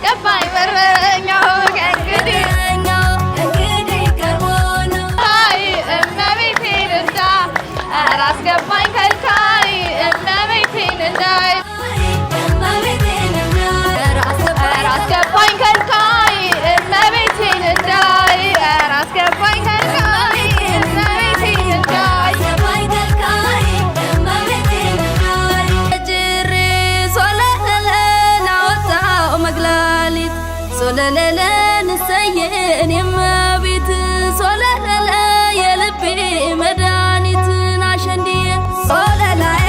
ገባኝ በረኛው ከእንግዲህ እመቤቴን እንዳ ኧረ አስገባኝ ከልካይ እመቤቴን እንዳይ ኧረ አስገባኝ ከልካይ እመቤቴን እንዳይ ኧረ አስገባኝ ከልካይ እመቤቴን እንዳይ ጅሬ ሶለለን አወጣው መግላሊት ሶለለን እሰየን የመቤት ሶለለ የልቤ መድኃኒትን አሸንድዬ ሶለላዬ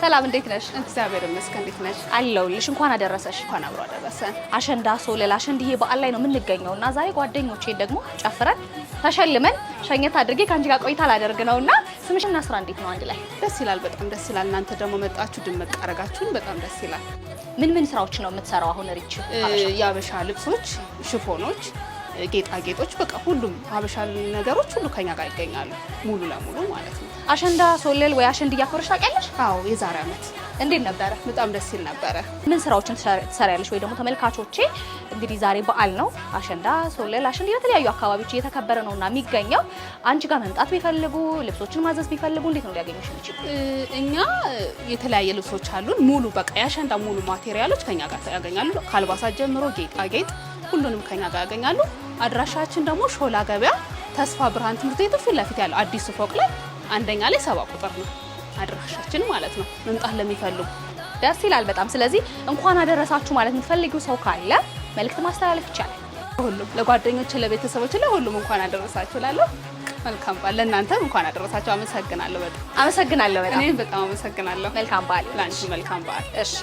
ሰላም እንዴት ነሽ? እግዚአብሔር ይመስገን። እንዴት ነሽ? አለሁልሽ። እንኳን አደረሰሽ። እንኳን አብሮ አደረሰን። አሸንዳ ሶለል አሸንድዬ በዓል ላይ ነው የምንገኘው እና ዛሬ ጓደኞቼን ደግሞ ጨፍረን ተሸልመን ሸኘት አድርጌ ከአንቺ ጋር ቆይታ ላደርግ ነውና ስምሽና ስራ እንዴት ነው አንድ ላይ? ደስ ይላል፣ በጣም ደስ ይላል። እናንተ ደግሞ መጣችሁ ድምቅ አረጋችሁን፣ በጣም ደስ ይላል። ምን ስራዎች ነው የምትሰራው አሁን? ሪች የሀበሻ ልብሶች፣ ሽፎኖች፣ ጌጣጌጦች፣ በቃ ሁሉም ሀበሻ ነገሮች ሁሉ ከኛ ጋር ይገኛሉ፣ ሙሉ ለሙሉ ማለት ነው። አሸንዳ ሶለል ወይ አሸንድዬ አክብረሽ ታውቂያለሽ? አዎ፣ የዛሬ ዓመት እንዴት ነበረ? በጣም ደስ ይል ነበረ። ምን ስራዎችን ትሰሪያለሽ? ወይ ደግሞ ተመልካቾቼ እንግዲህ ዛሬ በዓል ነው፣ አሸንዳ ሶለል አሸንድዬ በተለያዩ አካባቢዎች እየተከበረ ነውና የሚገኘው አንቺ ጋር መምጣት ቢፈልጉ ልብሶችን ማዘዝ ቢፈልጉ እንዴት ነው ሊያገኙሽ የሚችሉ? እኛ የተለያየ ልብሶች አሉን፣ ሙሉ በቃ የአሸንዳ ሙሉ ማቴሪያሎች ከኛ ጋር ያገኛሉ። ከአልባሳት ጀምሮ ጌጣጌጥ ሁሉንም ከኛ ጋር ያገኛሉ። አድራሻችን ደግሞ ሾላ ገበያ ተስፋ ብርሃን ትምህርት ቤት ፊት ለፊት ያለው አዲሱ ፎቅ ላይ አንደኛ ላይ 7 ቁጥር ነው አድራሻችን ማለት ነው። መምጣት ለሚፈልጉ ደስ ይላል በጣም። ስለዚህ እንኳን አደረሳችሁ ማለት የምትፈልጊው ሰው ካለ መልእክት ማስተላለፍ ይቻላል። ሁሉም ለጓደኞች፣ ለቤተሰቦች፣ ለሁሉም እንኳን አደረሳችሁ እላለሁ። መልካም በዓል። ለእናንተም እንኳን አደረሳችሁ። አመሰግናለሁ። በጣም አመሰግናለሁ። እኔም በጣም አመሰግናለሁ። መልካም በዓል። ለአንቺ መልካም በዓል። እሺ